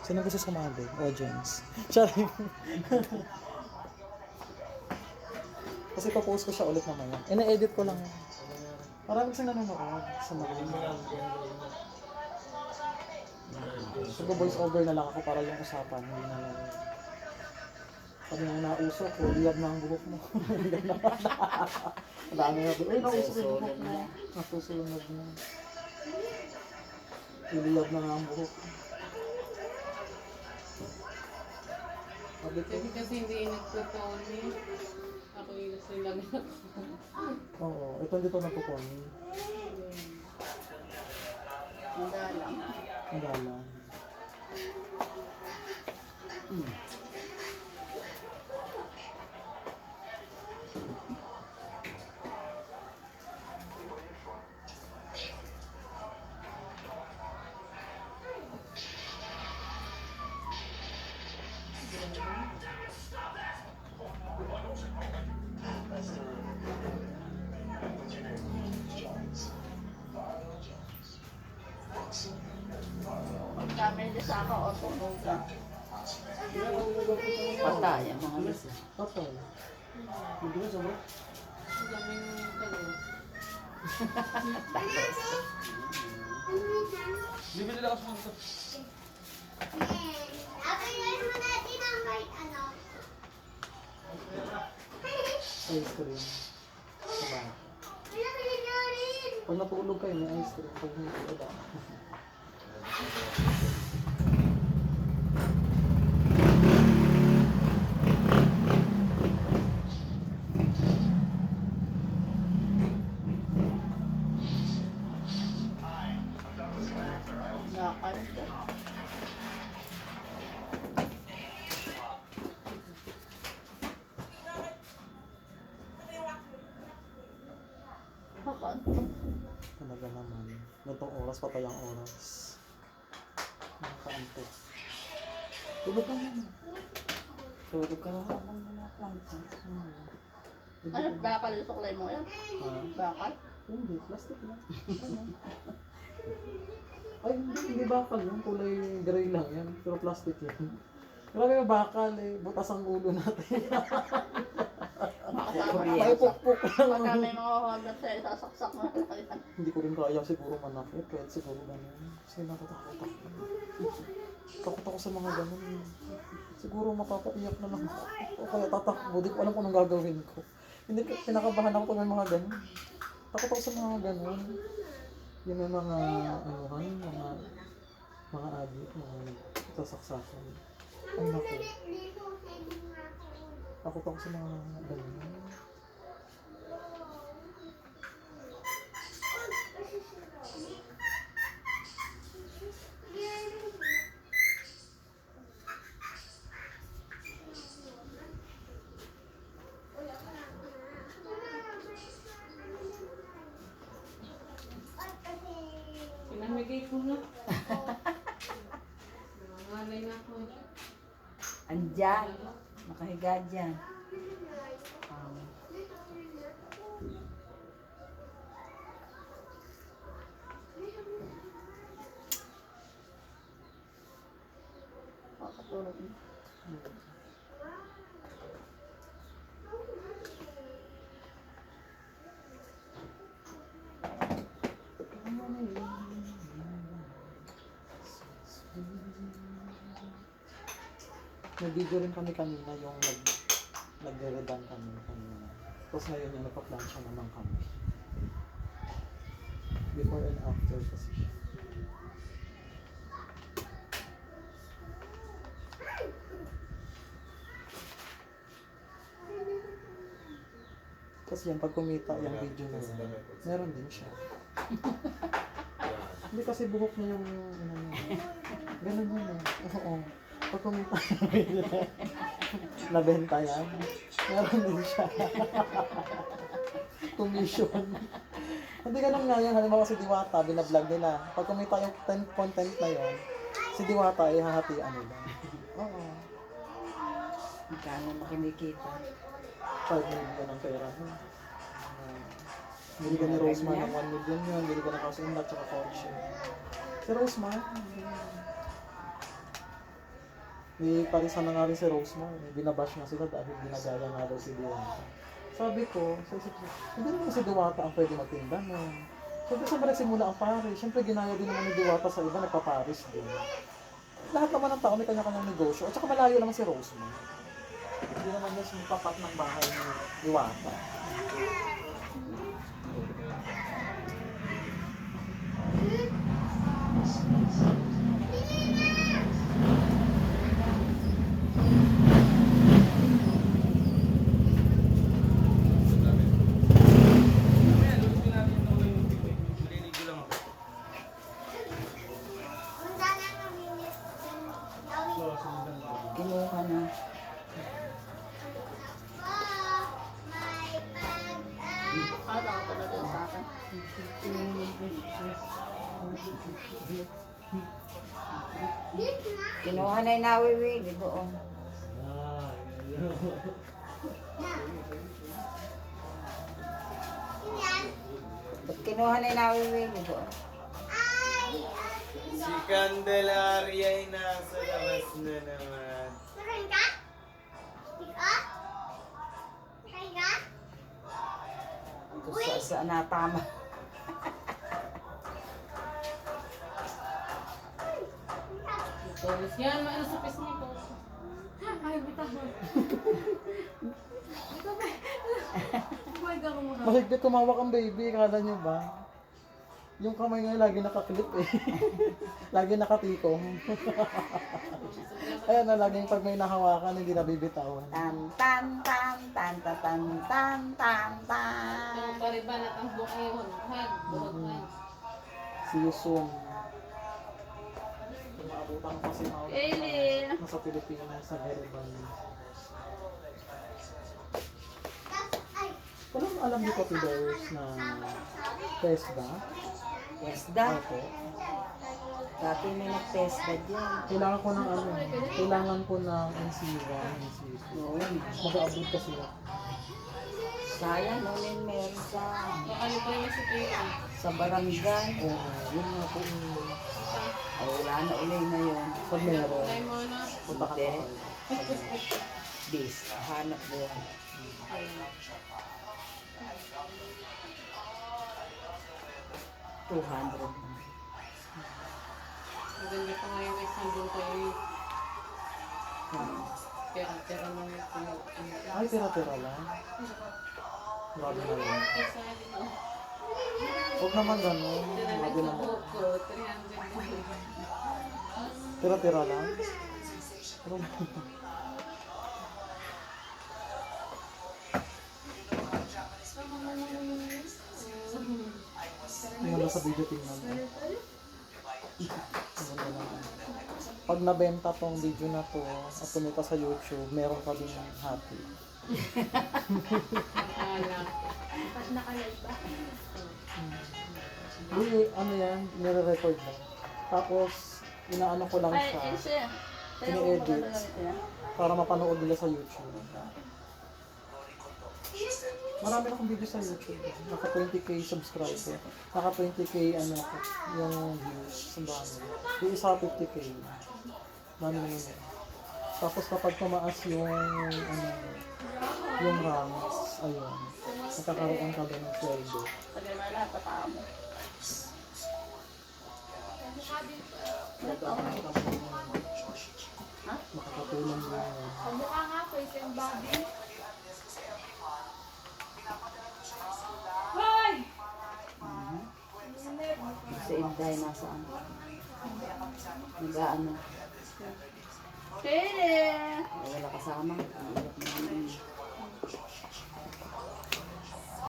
Sino gusto sumali? Audience. Sorry. Kasi papost ko siya ulit mamaya. Ina-edit ko lang. Marami kasi nanonood sa mga. Voice over na lang ako para yung usapan. Hindi na lang. Pag nang nauso ko, liyab na ang buhok mo. Liyab na. Dami na. Uy, nauso yung buhok mo. Nasusunod mo. Iliyab na nga ang buhok. Sabi kasi hindi nagtutoni. Ako yung silang Oo, ito dito napuponi. Madalang. Magalang. Kami din sa ako, o tulog ka. Patay ang mga lasa. Patay. Hindi na sabot. daming talos. Bibili lang ako sa ice cream. Diba? Pag natulog kayo, may ice cream. Pag natulog ako. Nakalit ka. Kakanto. Talaga naman. Ganitong oras, patay ang oras. Nakaanto. Tulog ka naman. Tulog ka naman. Ano, bakal yung suklay mo yan? Ha? Bakal? Hindi, plastic lang. Ay, hindi bakal yan. Kulay gray lang yan. Pero plastic yan. Grabe yung bakal eh. Butas ang ulo natin. May pukpuk Pagka lang. may mga hagat sa'yo, sasaksak mo na lang yan. Hindi ko rin kaya siguro manakit. Kahit siguro ganun. Kasi natatakot ako. Takot ako sa mga ganun. Siguro mapapaiyak na lang ako. O kaya tatakbo. Di ko alam kung anong gagawin ko. Hindi, kinakabahan ako pag may mga ganun. Takot ako sa mga ganun. Yung may mga, anuhan, mga adik, mga sasaksakan. Ay naku. Takot ako sa mga ganun. Pinamigay ko na. Nangangalay na ako. Andyan. Nakahiga dyan. Makatulog mo. Nag-video rin kami kanina yung nag-redan kami kanina. Tapos ngayon yung nagpa-plancha naman kami. Before and after kasi siya. Kasi yan, pag kumita yung video na yun, meron din siya. Hindi kasi buhok na yung ano niya. Ganun yun eh. Oo. Pag kumita yung video na yun, nabenta yan, meron din siya. Commission. Hindi ganun nga yan. Halimbawa si Diwata, binablog nila. Pag kumita yung content na yun, si Diwata ay hahatian nila. Oo. Magkano makinikita? 5 million ang pera mo. Bili ka ni Rosemar ng 1 million yun. Bili ka ng house in lot tsaka kotse. Si Rosemar, May parisan na nga rin si Rosemar. Binabash nga sila dahil ginagaya nga daw si Diwata. Sabi ko, hindi naman si Diwata ang pwede magtinda nun. Sabi sa nagsimula ang pare. Siyempre ginaya din naman ni Diwata sa iba, nagpaparis din. Lahat naman ng tao may kanya-kanyang negosyo. At saka malayo naman si Rosemar. Hindi naman niya sumapapat ng bahay ni Diwata. Kinuha na. Ano ako pala doon sa akin? Kinuha na yung nawiwili doon. Ba't kinuha na yung nawiwili doon? Si Candelaria ay nasa labas na naman. Kung saan natama. Toys. Yan, maano sa pis nito. Ay, bitawan. Ito ba? Buhay ka ko muna. Mahigpit tumawak ang baby, kala niyo ba? Yung kamay nga lagi nakaklip eh. Lagi nakatikom. Ayan na, laging pag may nahawakan, hindi nabibitawan. Tan tan tan tan tan tan tan tan Ang tan. pariban at ang buhok ngayon. Hag, buhok na yun. See you soon. Tumaabutan ko si Maui. Kaylin! Nasa Pilipinas, sa Yerevan. Walang alam dito, Tiders, na test ba? Yes, da. Ako. Dati may nag-testa dyan. Kailangan ko ng ano, kailangan ko ng NC1, NC2. Mag-aabot kasi ako. Sayang, noon meron sa Ano pa yung sa pila? barangay. Oo, yun nga po. Ay, wala na ulay na yun. Pag meron, Ay mo na. punta ka Hindi. pa. Bis, hanap buhay. Ay. 200. Maganda pa ngayon guys, nandun kayo. Pera lang yung Ay, tira-tira lang. Grabe na lang. Isa din oh. Huwag naman ganun. Dala lang Grabe sa naman. buhok ko, 300 na. Tira-tira lang. Pero, wala sa video tingnan mo. Maganda naman. Pag nabenta tong video na to at tumita sa YouTube, meron ka din happy. Akala. Hindi, ano yan, nire-record lang. Tapos, inaano ko lang Ay, siya Ilse. Tayo ko Ini-edit. pala ganito yan. para mapanood nila sa YouTube. Marami na akong video sa YouTube. Naka 20k subscriber. Naka 20k ano yung views. Ang dami. Yung isa 50k. Dami na yun. Tapos kapag tumaas yung ano, yung ranks, ayun. Nakakaroon ka din ng sweldo. Tagay mo lahat sa tao mo. Makakatulong din yun. Kamukha nga po, yung body. Hoy! Si Inday nasaan? Nag-ano? Kaylin! Ay, wala kasama. Ang hirap naman.